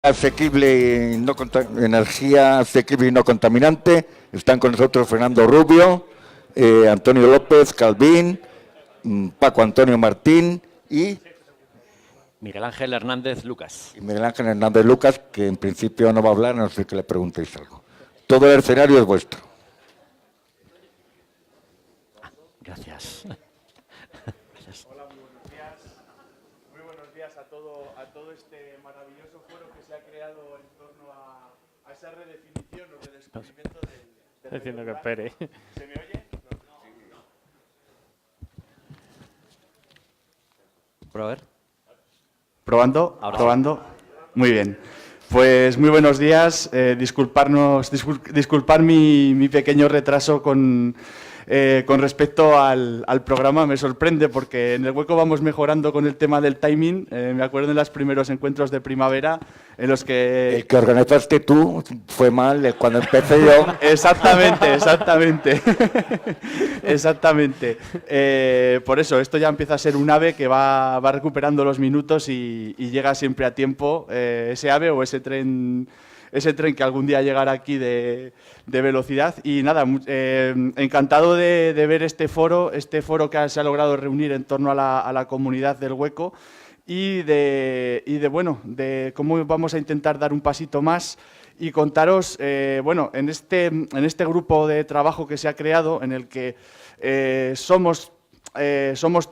Asequible y energía asequible y no contaminante. Están con nosotros Fernando Rubio, Antonio López Calvín, Paco Antonio Martín y Miguel Ángel Hernández Lucas. Miguel Ángel Hernández Lucas, que en principio no va a hablar, a no ser que le preguntéis algo. Todo el escenario es vuestro. Gracias. Hola, muy buenos días. Muy buenos días a todo este maravilloso foro que se ha creado en torno a esa redefinición o redescubrimiento del Diciendo que espere. ¿Se me oye? ¿Prueba a ver? Probando, Ahora probando. Sí. Muy bien. Pues muy buenos días. Disculpar mi pequeño retraso con respecto al programa. Me sorprende porque en el Hueco vamos mejorando con el tema del timing. Me acuerdo de los primeros encuentros de primavera en los que... El que organizaste tú fue mal cuando empecé yo. Exactamente. Exactamente. Por eso, esto ya empieza a ser un AVE que va recuperando los minutos y llega siempre a tiempo. Ese AVE o ese tren que algún día llegará aquí de velocidad. Y nada, encantado de ver este foro que se ha logrado reunir en torno a la comunidad del Hueco y de cómo vamos a intentar dar un pasito más y contaros, en este grupo de trabajo que se ha creado, en el que somos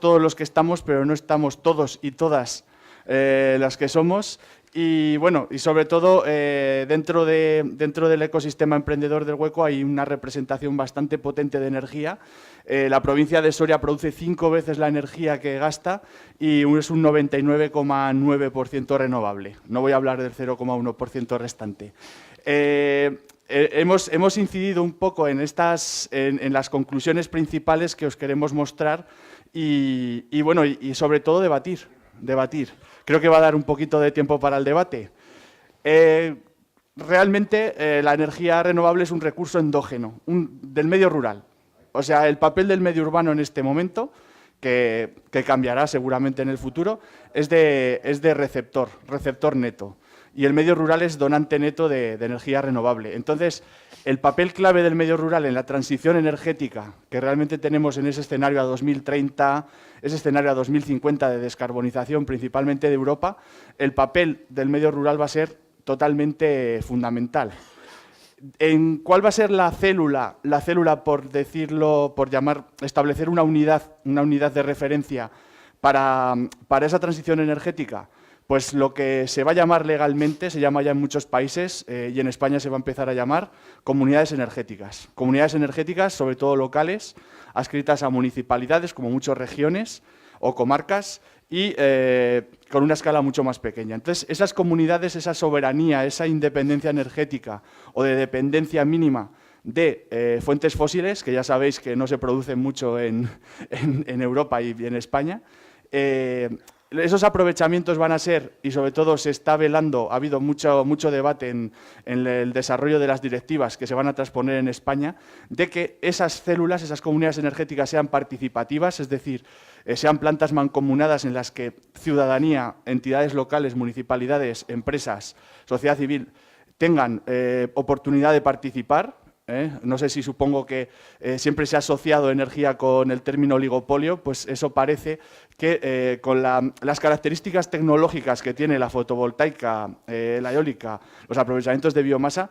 todos los que estamos, pero no estamos todos y todas las que somos. Y bueno, y sobre todo dentro del ecosistema emprendedor del Hueco hay una representación bastante potente de energía. La provincia de Soria produce 5 veces la energía que gasta y es un 99,9% renovable. No voy a hablar del 0,1% restante. Hemos incidido un poco en las conclusiones principales que os queremos mostrar y sobre todo debatir. Creo que va a dar un poquito de tiempo para el debate. Realmente la energía renovable es un recurso endógeno del medio rural. O sea, el papel del medio urbano en este momento, que cambiará seguramente en el futuro, es de receptor neto. Y el medio rural es donante neto de energía renovable. Entonces, el papel clave del medio rural en la transición energética que realmente tenemos en ese escenario a 2030, ese escenario a 2050 de descarbonización principalmente de Europa, el papel del medio rural va a ser totalmente fundamental. ¿Cuál va a ser la célula, por decirlo, establecer una unidad de referencia para esa transición energética? Pues lo que se va a llamar legalmente, se llama ya en muchos países y en España se va a empezar a llamar comunidades energéticas. Comunidades energéticas, sobre todo locales, adscritas a municipalidades, como muchas regiones o comarcas, y con una escala mucho más pequeña. Entonces, esas comunidades, esa soberanía, esa independencia energética o de dependencia mínima de fuentes fósiles, que ya sabéis que no se producen mucho en Europa y en España, esos aprovechamientos van a ser, y sobre todo se está velando, ha habido mucho debate en el desarrollo de las directivas que se van a transponer en España, de que esas células, esas comunidades energéticas sean participativas, es decir, sean plantas mancomunadas en las que ciudadanía, entidades locales, municipalidades, empresas, sociedad civil, tengan oportunidad de participar. No sé si supongo que siempre se ha asociado energía con el término oligopolio, pues eso parece que con las características tecnológicas que tiene la fotovoltaica, la eólica, los aprovechamientos de biomasa,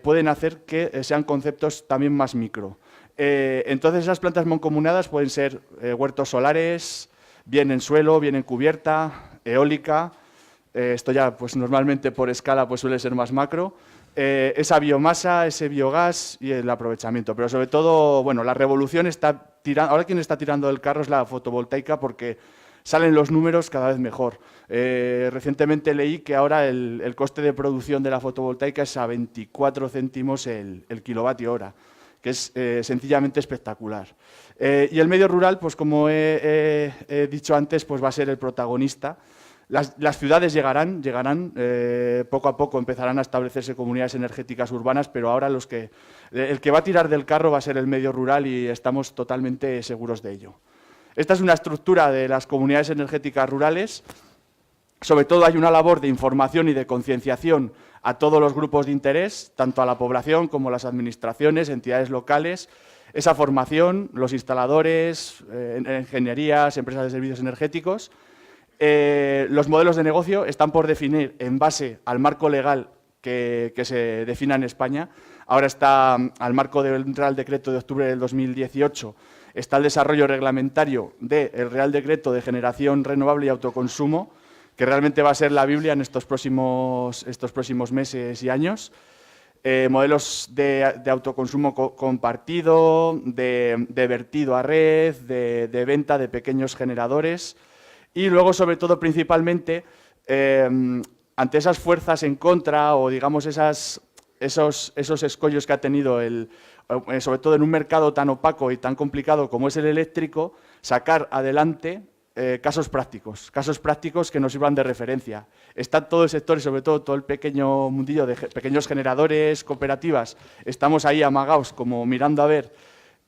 pueden hacer que sean conceptos también más micro. Entonces esas plantas mancomunadas pueden ser huertos solares, bien en suelo, bien en cubierta, eólica, esto ya pues normalmente por escala pues suele ser más macro. Esa biomasa, ese biogás y el aprovechamiento. Pero sobre todo, bueno, la revolución está tirando. Ahora quien está tirando del carro es la fotovoltaica porque salen los números cada vez mejor. Recientemente leí que ahora el coste de producción de la fotovoltaica es a 24 céntimos el kilovatio hora, que es sencillamente espectacular. Y el medio rural, pues como he dicho antes, pues va a ser el protagonista. Las ciudades llegarán, poco a poco empezarán a establecerse comunidades energéticas urbanas, pero ahora el que va a tirar del carro va a ser el medio rural y estamos totalmente seguros de ello. Esta es una estructura de las comunidades energéticas rurales. Sobre todo hay una labor de información y de concienciación a todos los grupos de interés, tanto a la población como a las administraciones, entidades locales. Esa formación, los instaladores, ingenierías, empresas de servicios energéticos. Los modelos de negocio están por definir en base al marco legal que se defina en España. Ahora está al marco del Real Decreto de octubre del 2018, está el desarrollo reglamentario del Real Decreto de Generación Renovable y Autoconsumo, que realmente va a ser la Biblia en estos próximos meses y años. Modelos de autoconsumo compartido, de vertido a red, de venta de pequeños generadores y luego, sobre todo, principalmente, ante esas fuerzas en contra o, digamos, esos escollos que ha tenido, sobre todo en un mercado tan opaco y tan complicado como es el eléctrico, sacar adelante casos prácticos que nos sirvan de referencia. Está todo el sector y sobre todo el pequeño mundillo de pequeños generadores, cooperativas. Estamos ahí amagados como mirando a ver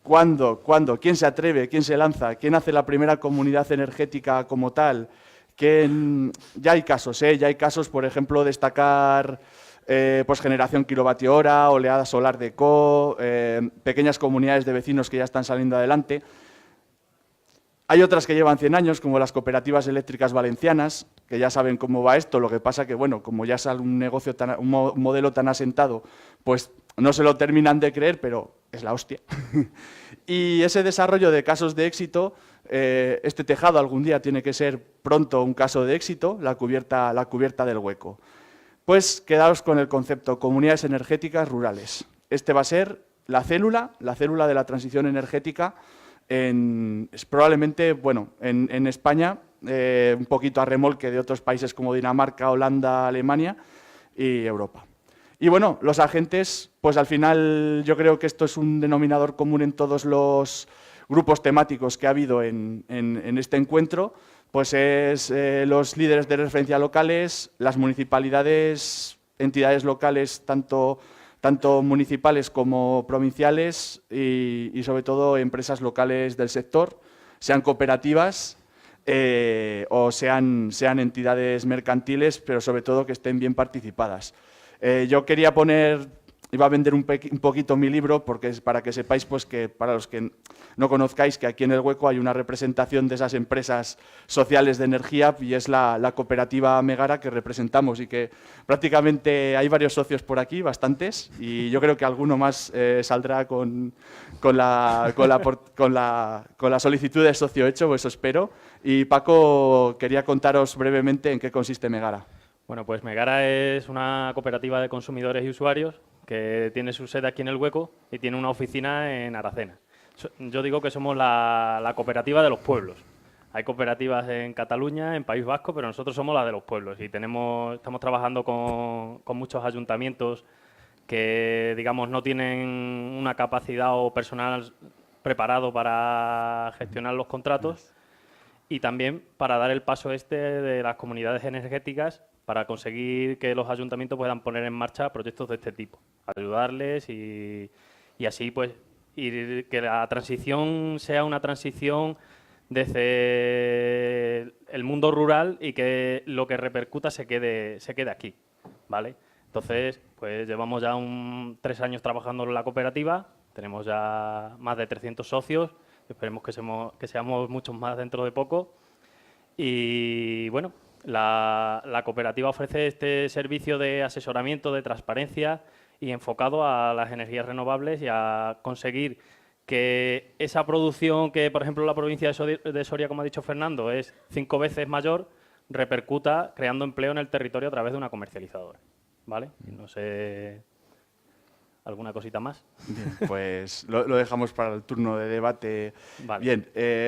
cuándo, quién se atreve, quién se lanza, quién hace la primera comunidad energética como tal. Ya hay casos, por ejemplo, destacar pues generación kilovatio hora, oleada solar de CO, pequeñas comunidades de vecinos que ya están saliendo adelante. Hay otras que llevan 100 años, como las cooperativas eléctricas valencianas, que ya saben cómo va esto. Lo que pasa que, bueno, como ya es un modelo tan asentado, pues no se lo terminan de creer, pero es la hostia. Y ese desarrollo de casos de éxito, este tejado algún día tiene que ser pronto un caso de éxito, la cubierta del hueco. Pues quedaos con el concepto comunidades energéticas rurales. Este va a ser la célula de la transición energética. Probablemente, bueno, en España, un poquito a remolque de otros países como Dinamarca, Holanda, Alemania y Europa. Y bueno, los agentes, pues al final yo creo que esto es un denominador común en todos los grupos temáticos que ha habido en este encuentro, pues es los líderes de referencia locales, las municipalidades, entidades locales, tanto municipales como provinciales y sobre todo empresas locales del sector, sean cooperativas o sean entidades mercantiles, pero sobre todo que estén bien participadas. Yo quería iba a vender un poquito mi libro porque es para que sepáis, pues que para los que no conozcáis, que aquí en El Hueco hay una representación de esas empresas sociales de energía y es la cooperativa Megara que representamos y que prácticamente hay varios socios por aquí, bastantes, y yo creo que alguno más saldrá con la solicitud de socio hecho, pues eso espero. Y Paco, quería contaros brevemente en qué consiste Megara. Bueno, pues Megara es una cooperativa de consumidores y usuarios que tiene su sede aquí en El Hueco y tiene una oficina en Aracena. Yo digo que somos la cooperativa de los pueblos. Hay cooperativas en Cataluña, en País Vasco, pero nosotros somos la de los pueblos y estamos trabajando con muchos ayuntamientos que, digamos, no tienen una capacidad o personal preparado para gestionar los contratos y también para dar el paso de las comunidades energéticas para conseguir que los ayuntamientos puedan poner en marcha proyectos de este tipo, ayudarles y así pues que la transición sea una transición desde el mundo rural y que lo que repercuta se quede aquí, ¿vale? Entonces, pues llevamos ya 3 años trabajando en la cooperativa, tenemos ya más de 300 socios, esperemos que seamos muchos más dentro de poco y bueno, la cooperativa ofrece este servicio de asesoramiento, de transparencia y enfocado a las energías renovables y a conseguir que esa producción que, por ejemplo, la provincia de Soria, como ha dicho Fernando, es 5 veces mayor, repercuta creando empleo en el territorio a través de una comercializadora, ¿vale? No sé, ¿alguna cosita más? Bien, pues lo dejamos para el turno de debate. Vale. Bien,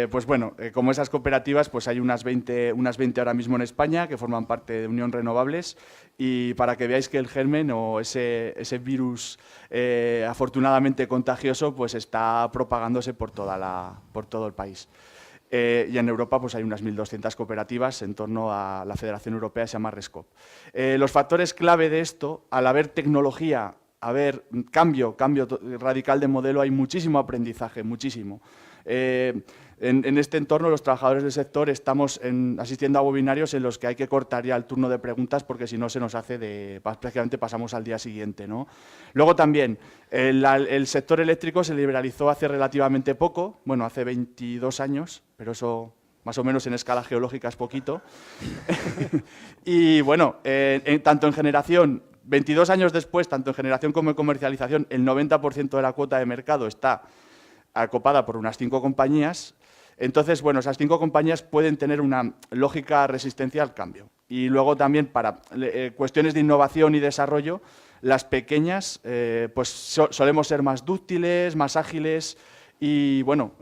pues bueno, como esas cooperativas, pues hay unas 20 ahora mismo en España que forman parte de Unión Renovables y para que veáis que el germen o ese virus afortunadamente contagioso pues está propagándose por todo el país. Y en Europa pues hay unas 1.200 cooperativas en torno a la Federación Europea, se llama RESCOP. Los factores clave de esto, al haber tecnología, haber cambio radical de modelo, hay muchísimo aprendizaje, muchísimo. En este entorno, los trabajadores del sector estamos asistiendo a webinarios en los que hay que cortar ya el turno de preguntas porque si no se nos hace prácticamente pasamos al día siguiente, ¿no? Luego también, el sector eléctrico se liberalizó hace relativamente poco, bueno, hace 22 años, pero eso más o menos en escala geológica es poquito. Y bueno, tanto en generación, 22 años después, tanto en generación como en comercialización, el 90% de la cuota de mercado está acopada por unas 5 compañías. Entonces, bueno, esas 5 compañías pueden tener una lógica resistencia al cambio. Y luego también para cuestiones de innovación y desarrollo, las pequeñas pues solemos ser más dúctiles, más ágiles y, bueno,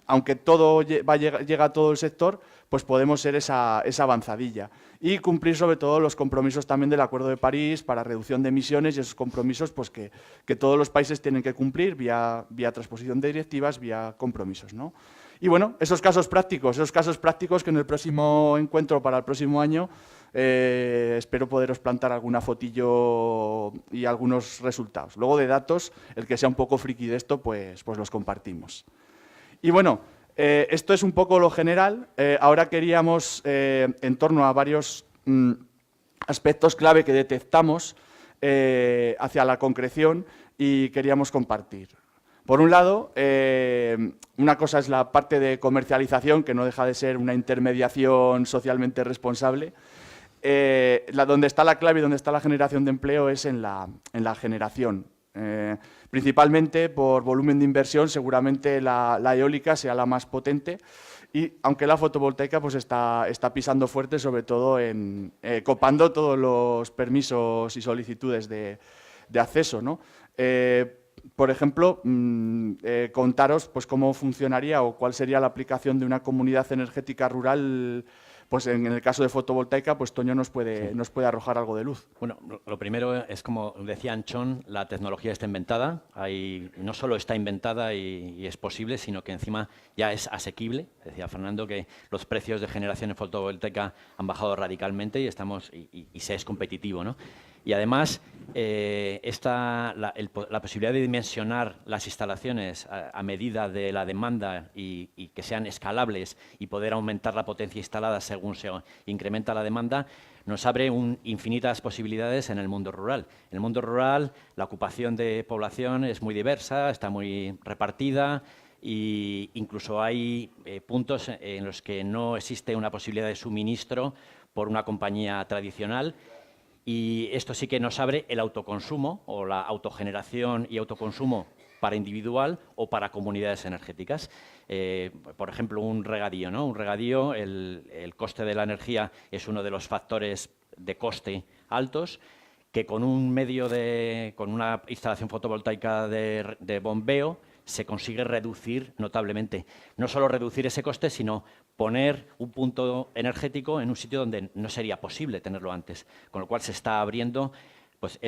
aunque todo llega a todo el sector, pues podemos ser esa avanzadilla. Y cumplir sobre todo los compromisos también del Acuerdo de París para reducción de emisiones y esos compromisos pues, que todos los países tienen que cumplir vía transposición de directivas, vía compromisos, ¿no? Y bueno, esos casos prácticos que en el próximo encuentro para el próximo año espero poderos plantar alguna fotillo y algunos resultados. Luego de datos, el que sea un poco friki de esto, pues los compartimos. Y bueno, esto es un poco lo general. Ahora queríamos, en torno a varios aspectos clave que detectamos hacia la concreción y queríamos compartir. Por un lado, una cosa es la parte de comercialización, que no deja de ser una intermediación socialmente responsable. Donde está la clave y donde está la generación de empleo es en la generación. Principalmente por volumen de inversión, seguramente la eólica sea la más potente, y aunque la fotovoltaica pues está pisando fuerte, sobre todo copando todos los permisos y solicitudes de acceso, ¿no? Por ejemplo, contaros pues, cómo funcionaría o cuál sería la aplicación de una comunidad energética rural. Pues en el caso de fotovoltaica, pues Toño nos puede arrojar algo de luz. Bueno, lo primero es, como decía Anchón, la tecnología está inventada. No solo está inventada y es posible, sino que encima ya es asequible. Decía Fernando que los precios de generación en fotovoltaica han bajado radicalmente y se es competitivo, ¿no? Y además, la posibilidad de dimensionar las instalaciones a medida de la demanda y que sean escalables y poder aumentar la potencia instalada según se incrementa la demanda, nos abre infinitas posibilidades en el mundo rural. En el mundo rural, la ocupación de población es muy diversa, está muy repartida, e incluso hay puntos en los que no existe una posibilidad de suministro por una compañía tradicional. Y esto sí que nos abre el autoconsumo o la autogeneración y autoconsumo para individual o para comunidades energéticas. Por ejemplo, un regadío, ¿no? Un regadío, el coste de la energía es uno de los factores de coste altos, que con con una instalación fotovoltaica de bombeo se consigue reducir notablemente. No solo reducir ese coste, sino poner un punto energético en un sitio donde no sería posible tenerlo antes, con lo cual se está abriendo, pues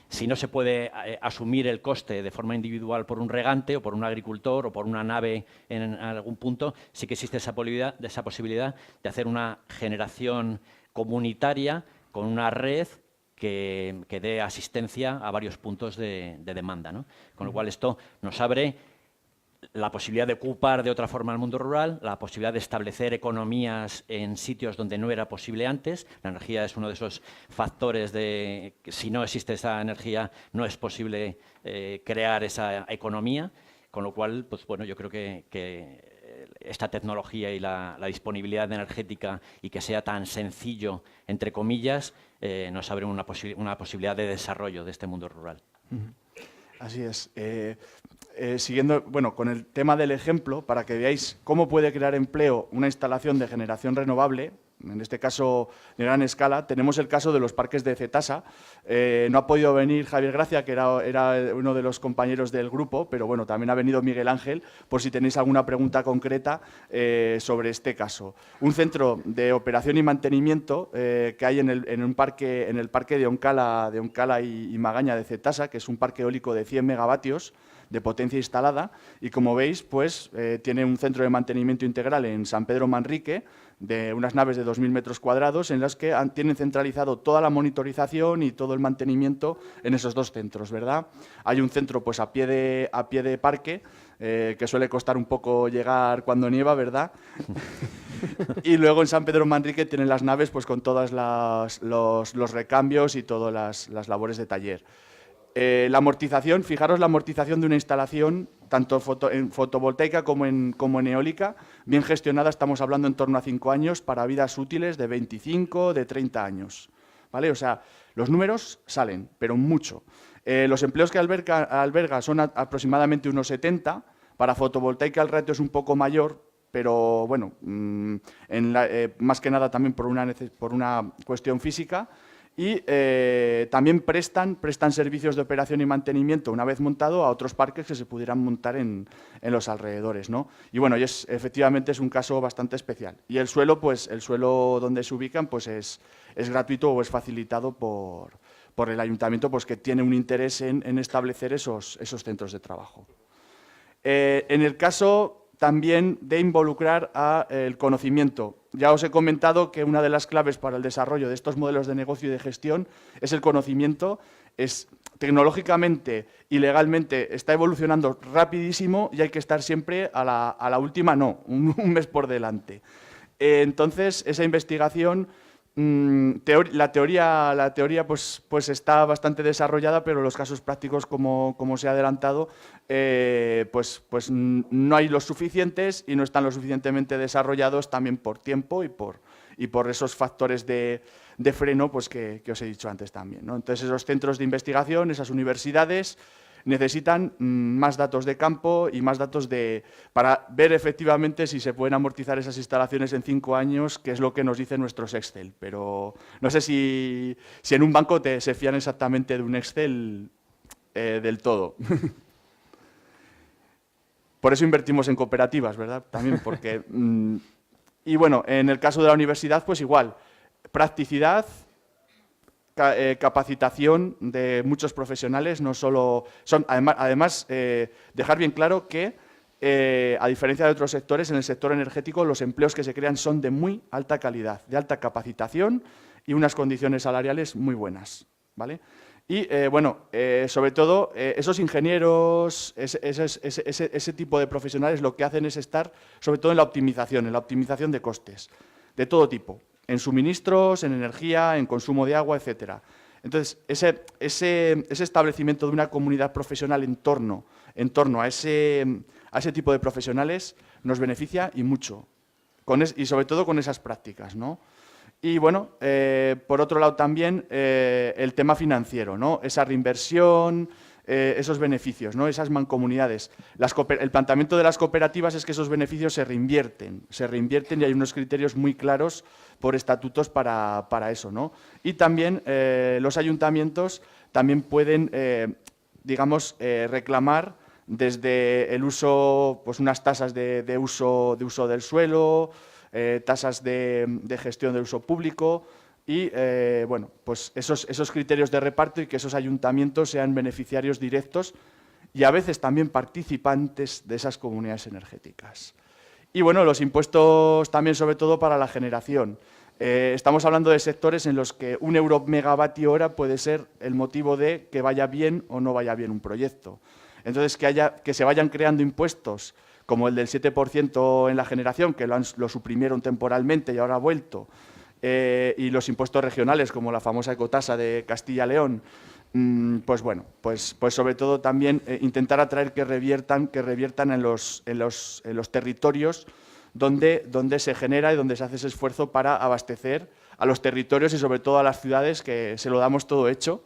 si no se puede asumir el coste de forma individual por un regante o por un agricultor o por una nave en algún punto, sí que existe esa posibilidad de hacer una generación comunitaria con una red que dé asistencia a varios puntos de demanda, ¿no? Con lo cual esto nos abre la posibilidad de ocupar de otra forma el mundo rural, la posibilidad de establecer economías en sitios donde no era posible antes. La energía es uno de esos factores que si no existe esa energía no es posible crear esa economía, con lo cual, pues bueno, yo creo que esta tecnología y la disponibilidad energética y que sea tan sencillo, entre comillas, nos abre una posibilidad de desarrollo de este mundo rural. Así es. Siguiendo con el tema del ejemplo, para que veáis cómo puede crear empleo una instalación de generación renovable, en este caso de gran escala, tenemos el caso de los parques de Cetasa. No ha podido venir Javier Gracia, que era uno de los compañeros del grupo, pero bueno, también ha venido Miguel Ángel, por si tenéis alguna pregunta concreta sobre este caso. Un centro de operación y mantenimiento que hay en el parque de Oncala y Magaña de Cetasa, que es un parque eólico de 100 megavatios, de potencia instalada, y como veis, pues tiene un centro de mantenimiento integral en San Pedro Manrique, de unas naves de 2.000 metros cuadrados, en las que tienen centralizado toda la monitorización y todo el mantenimiento en esos dos centros, ¿verdad? Hay un centro pues a pie de parque, que suele costar un poco llegar cuando nieva, ¿verdad? Y luego en San Pedro Manrique tienen las naves pues, con todos los recambios y todas las labores de taller. La amortización, fijaros la amortización de una instalación, tanto en fotovoltaica como en eólica, bien gestionada, estamos hablando en torno a 5 años, para vidas útiles de 25, de 30 años. ¿Vale? O sea, los números salen, pero mucho. Los empleos que alberga son aproximadamente unos 70, para fotovoltaica el ratio es un poco mayor, pero bueno, más que nada también por una cuestión física. Y también prestan servicios de operación y mantenimiento una vez montado a otros parques que se pudieran montar en los alrededores, ¿no? Y bueno, efectivamente es un caso bastante especial. Y el suelo, pues el suelo donde se ubican, pues es gratuito o es facilitado por el ayuntamiento, pues que tiene un interés en establecer esos centros de trabajo. En el caso también de involucrar el conocimiento. Ya os he comentado que una de las claves para el desarrollo de estos modelos de negocio y de gestión es el conocimiento. Tecnológicamente y legalmente está evolucionando rapidísimo y hay que estar siempre a la última, un mes por delante. Entonces, esa investigación, la teoría pues está bastante desarrollada, pero los casos prácticos, como se ha adelantado, pues no hay los suficientes y no están lo suficientemente desarrollados también por tiempo y por esos factores de freno pues que os he dicho antes también, ¿no? Entonces, esos centros de investigación, esas universidades, necesitan más datos de campo y más datos para ver efectivamente si se pueden amortizar esas instalaciones en 5 años, que es lo que nos dicen nuestros Excel. Pero no sé si en un banco se fían exactamente de un Excel del todo. Por eso invertimos en cooperativas, ¿verdad? También porque... y bueno, en el caso de la universidad, pues igual, practicidad, capacitación de muchos profesionales, no solo... Además, dejar bien claro que, a diferencia de otros sectores, en el sector energético los empleos que se crean son de muy alta calidad, de alta capacitación y unas condiciones salariales muy buenas, ¿vale? Y, sobre todo, esos ingenieros, ese tipo de profesionales, lo que hacen es estar, sobre todo, en la optimización de costes, de todo tipo, en suministros, en energía, en consumo de agua, etcétera. Entonces, ese establecimiento de una comunidad profesional en torno a ese tipo de profesionales nos beneficia y mucho, y sobre todo con esas prácticas, ¿no? Y bueno, por otro lado también el tema financiero, ¿no? Esa reinversión, esos beneficios, ¿no? Esas mancomunidades. El planteamiento de las cooperativas es que esos beneficios se reinvierten y hay unos criterios muy claros por estatutos para eso, ¿no? Y también los ayuntamientos también pueden, reclamar desde el uso, pues unas tasas de uso del suelo, tasas de gestión del uso público y, pues esos criterios de reparto y que esos ayuntamientos sean beneficiarios directos y a veces también participantes de esas comunidades energéticas. Y, bueno, los impuestos también, sobre todo, para la generación. Estamos hablando de sectores en los que 1 euro megavatio hora puede ser el motivo de que vaya bien o no vaya bien un proyecto. Entonces, que se vayan creando impuestos como el del 7% en la generación, que lo suprimieron temporalmente y ahora ha vuelto, y los impuestos regionales, como la famosa ecotasa de Castilla-León, pues bueno, pues sobre todo también intentar atraer que reviertan en los territorios donde se genera y donde se hace ese esfuerzo para abastecer a los territorios y sobre todo a las ciudades, que se lo damos todo hecho,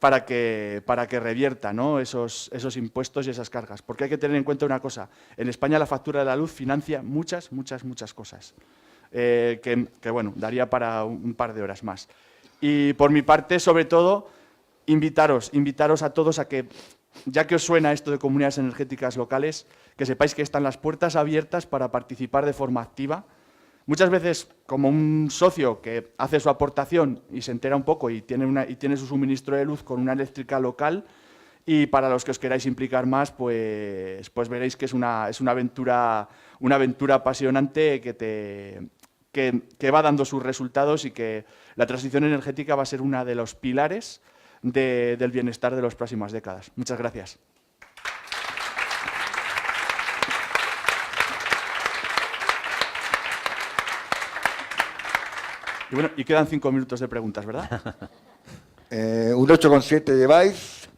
para que revierta, ¿no? esos impuestos y esas cargas. Porque hay que tener en cuenta una cosa: en España la factura de la luz financia muchas cosas, que bueno, daría para un par de horas más. Y por mi parte, sobre todo, invitaros a todos a que, ya que os suena esto de comunidades energéticas locales, que sepáis que están las puertas abiertas para participar de forma activa. Muchas veces, como un socio que hace su aportación y se entera un poco y tiene su suministro de luz con una eléctrica local, y para los que os queráis implicar más, pues veréis que es una aventura apasionante que va dando sus resultados y que la transición energética va a ser uno de los pilares del bienestar de las próximas décadas. Muchas gracias. Y bueno, y quedan 5 minutos de preguntas, ¿verdad? Un 8,7 lleváis.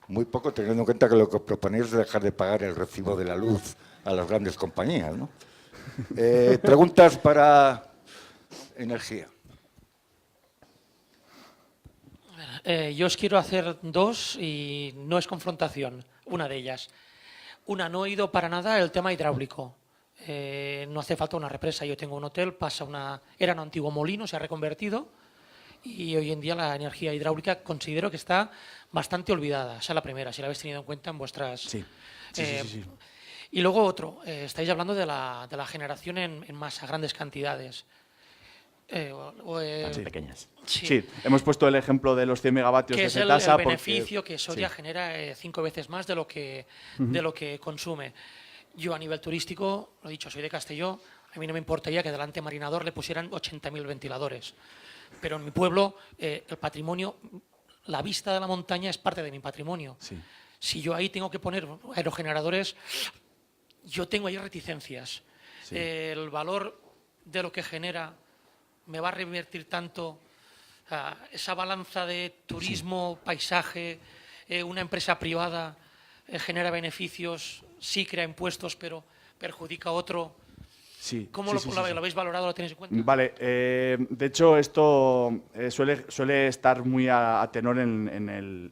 Muy poco, teniendo en cuenta que lo que proponéis es dejar de pagar el recibo de la luz a las grandes compañías, ¿no? Preguntas para energía. Yo os quiero hacer dos y no es confrontación, una de ellas. Una, no he oído para nada el tema hidráulico. No hace falta una represa. Yo tengo un hotel, era un antiguo molino, se ha reconvertido y hoy en día la energía hidráulica considero que está bastante olvidada. Esa es la primera, si la habéis tenido en cuenta en vuestras... Sí. Y luego otro, estáis hablando de la generación en masa, grandes cantidades. Pequeñas. Sí, hemos puesto el ejemplo de los 100 megavatios que de es el Cetasa. beneficio que Soria genera 5 veces más de lo que consume. Yo a nivel turístico, lo he dicho, soy de Castelló, a mí no me importaría que delante Marinador le pusieran 80.000 ventiladores. Pero en mi pueblo el patrimonio, la vista de la montaña es parte de mi patrimonio. Sí. Si yo ahí tengo que poner aerogeneradores, yo tengo ahí reticencias. Sí. El valor de lo que genera me va a revertir tanto esa balanza de turismo, paisaje, una empresa privada genera beneficios, sí crea impuestos, pero perjudica a otro. Sí. ¿Cómo lo habéis valorado? ¿Lo tenéis en cuenta? Vale, de hecho esto suele estar muy a tenor en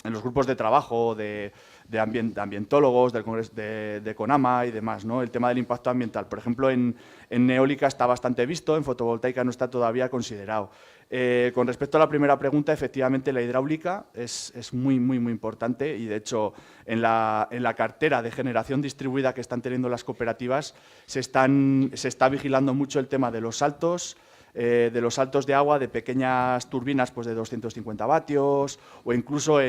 los grupos de trabajo de ambientólogos, del Congreso de CONAMA y demás, ¿no? El tema del impacto ambiental. Por ejemplo, en eólica está bastante visto, en fotovoltaica no está todavía considerado. Con respecto a la primera pregunta, efectivamente la hidráulica es muy importante y de hecho en la cartera de generación distribuida que están teniendo las cooperativas se está vigilando mucho el tema de los saltos de agua, de pequeñas turbinas pues de 250 vatios o incluso ha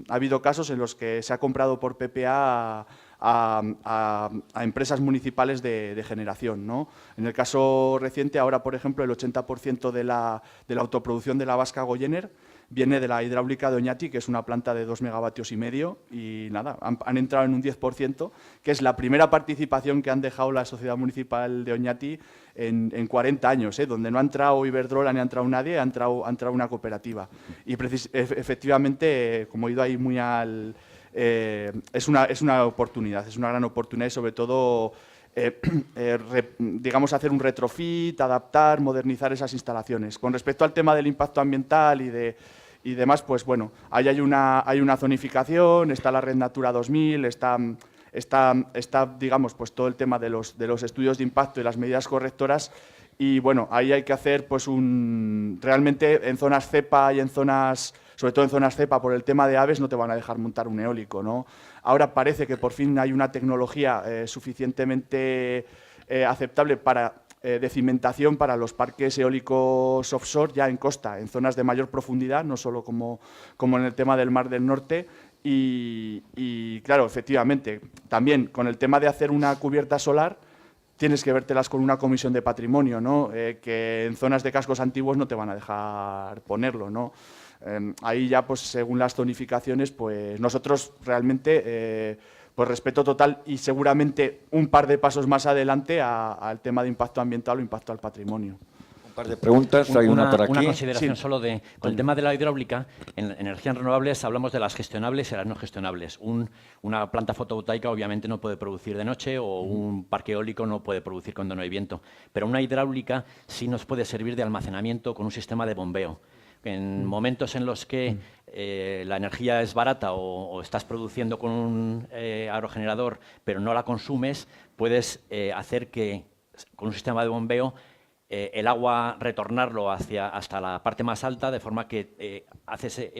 habido casos en los que se ha comprado por PPA a empresas municipales de generación, ¿no? En el caso reciente, ahora, por ejemplo, el 80% de la autoproducción de la vasca Goyener viene de la hidráulica de Oñati, que es una planta de 2,5 megavatios y nada, han entrado en un 10%, que es la primera participación que han dejado la sociedad municipal de Oñati en 40 años, donde no ha entrado Iberdrola ni ha entrado nadie, ha entrado una cooperativa. Y efectivamente, como he ido ahí muy al... es una oportunidad, es una gran oportunidad y sobre todo, digamos, hacer un retrofit, adaptar, modernizar esas instalaciones. Con respecto al tema del impacto ambiental y demás, pues bueno, ahí hay una zonificación, está la Red Natura 2000, está digamos, pues todo el tema de los estudios de impacto y las medidas correctoras. Y bueno, ahí hay que hacer pues realmente en zonas cepa y sobre todo en zonas cepa, por el tema de aves, no te van a dejar montar un eólico, ¿no? Ahora parece que por fin hay una tecnología suficientemente aceptable de cimentación para los parques eólicos offshore ya en costa, en zonas de mayor profundidad, no solo como en el tema del Mar del Norte. Y claro, efectivamente, también con el tema de hacer una cubierta solar, tienes que vértelas con una comisión de patrimonio, ¿no? Que en zonas de cascos antiguos no te van a dejar ponerlo, ¿no? Ahí ya, pues según las zonificaciones, pues nosotros realmente, pues respeto total y seguramente un par de pasos más adelante al tema de impacto ambiental o impacto al patrimonio. Un par de preguntas, hay una por aquí. Una consideración Sí. solo con el tema de la hidráulica. En energías renovables hablamos de las gestionables y las no gestionables. Una planta fotovoltaica obviamente no puede producir de noche o un parque eólico no puede producir cuando no hay viento. Pero una hidráulica sí nos puede servir de almacenamiento con un sistema de bombeo. En momentos en los que la energía es barata o estás produciendo con un aerogenerador pero no la consumes, puedes hacer que con un sistema de bombeo el agua retornarlo hasta la parte más alta, de forma que haces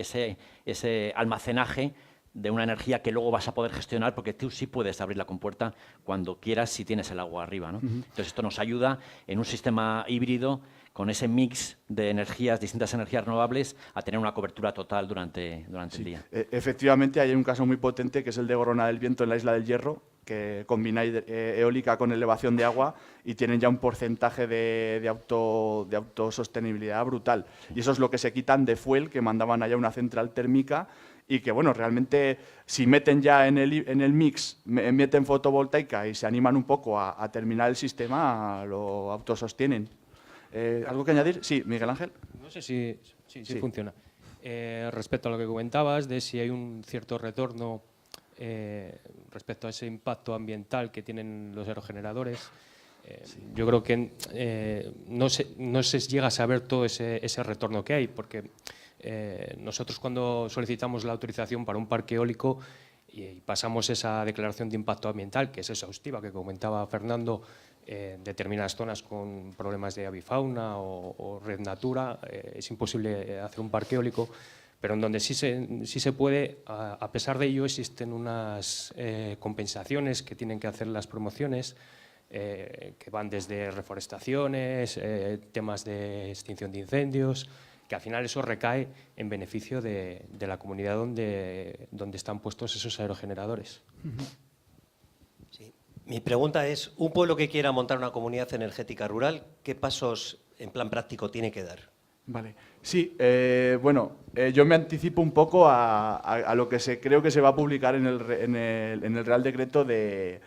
ese almacenaje de una energía que luego vas a poder gestionar, porque tú sí puedes abrir la compuerta cuando quieras si tienes el agua arriba, ¿no? Entonces esto nos ayuda en un sistema híbrido con ese mix de energías, distintas energías renovables, a tener una cobertura total durante el día. Efectivamente, hay un caso muy potente que es el de Gorona del Viento en la Isla del Hierro, que combina eólica con elevación de agua y tienen ya un porcentaje de autosostenibilidad brutal. Y eso es lo que se quitan de fuel, que mandaban allá una central térmica y que, bueno, realmente si meten ya en el mix, meten fotovoltaica y se animan un poco a terminar el sistema, lo autosostienen. ¿Algo que añadir? Sí, Miguel Ángel. No sé si Sí. funciona. Respecto a lo que comentabas de si hay un cierto retorno respecto a ese impacto ambiental que tienen los aerogeneradores, yo creo que no se llega a saber todo ese retorno que hay, porque nosotros cuando solicitamos la autorización para un parque eólico y pasamos esa declaración de impacto ambiental, que es exhaustiva, que comentaba Fernando, determinadas zonas con problemas de avifauna o red natura, es imposible hacer un parque eólico, pero en donde sí se puede, a pesar de ello existen unas compensaciones que tienen que hacer las promociones, que van desde reforestaciones, temas de extinción de incendios, que al final eso recae en beneficio de la comunidad donde están puestos esos aerogeneradores. Sí. Mi pregunta es, un pueblo que quiera montar una comunidad energética rural, ¿qué pasos en plan práctico tiene que dar? Vale, sí, bueno, yo me anticipo un poco a lo que creo que se va a publicar en el Real Decreto de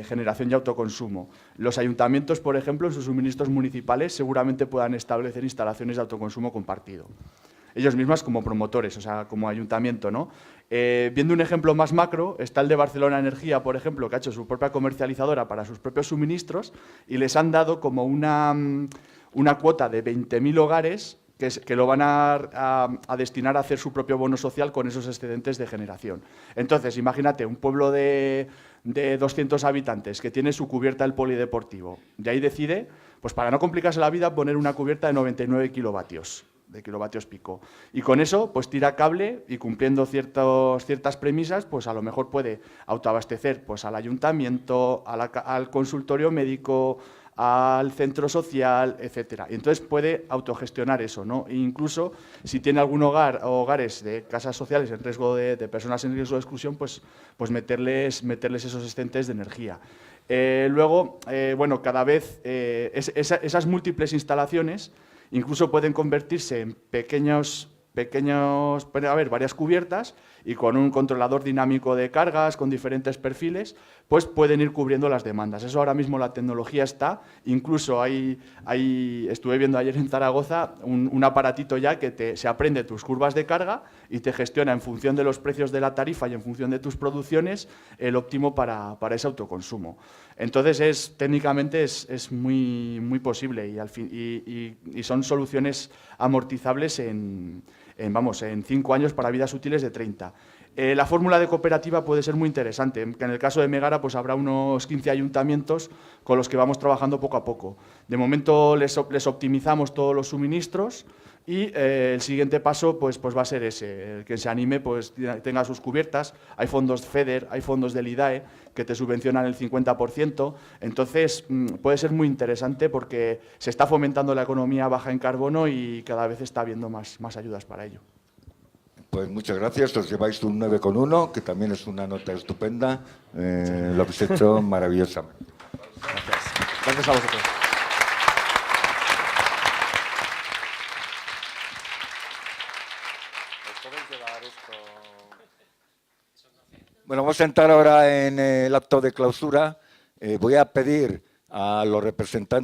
generación y autoconsumo. Los ayuntamientos, por ejemplo, en sus suministros municipales seguramente puedan establecer instalaciones de autoconsumo compartido. Ellos mismos como promotores, o sea, como ayuntamiento, ¿no? Viendo un ejemplo más macro, está el de Barcelona Energía, por ejemplo, que ha hecho su propia comercializadora para sus propios suministros y les han dado como una cuota de 20.000 hogares que lo van a destinar a hacer su propio bono social con esos excedentes de generación. Entonces, imagínate, un pueblo de 200 habitantes que tiene su cubierta del polideportivo, y ahí decide, pues para no complicarse la vida, poner una cubierta de 99 kilovatios, de kilovatios pico. Y con eso, pues tira cable y cumpliendo ciertas premisas, pues a lo mejor puede autoabastecer pues, al ayuntamiento, al consultorio médico, al centro social, etcétera. Y entonces puede autogestionar eso, ¿no? E incluso si tiene algún hogar o hogares de casas sociales en riesgo de personas en riesgo de exclusión, pues meterles esos excedentes de energía. Luego, bueno, cada vez esas múltiples instalaciones incluso pueden convertirse en puede haber varias cubiertas y con un controlador dinámico de cargas, con diferentes perfiles, pues pueden ir cubriendo las demandas. Eso ahora mismo la tecnología está, incluso estuve viendo ayer en Zaragoza un aparatito ya que se aprende tus curvas de carga y te gestiona en función de los precios de la tarifa y en función de tus producciones el óptimo para ese autoconsumo. Entonces, técnicamente es muy posible y son soluciones amortizables en 5 años para vidas útiles de 30. La fórmula de cooperativa puede ser muy interesante, que en el caso de Megara pues habrá unos 15 ayuntamientos con los que vamos trabajando poco a poco. De momento les optimizamos todos los suministros y el siguiente paso pues va a ser ese, el que se anime pues tenga sus cubiertas. Hay fondos FEDER, hay fondos del IDAE que te subvencionan el 50%, entonces puede ser muy interesante porque se está fomentando la economía baja en carbono y cada vez está habiendo más ayudas para ello. Pues muchas gracias, os lleváis un 9,1, que también es una nota estupenda, lo habéis hecho maravillosamente. Gracias a vosotros. Bueno, vamos a entrar ahora en el acto de clausura. Voy a pedir a los representantes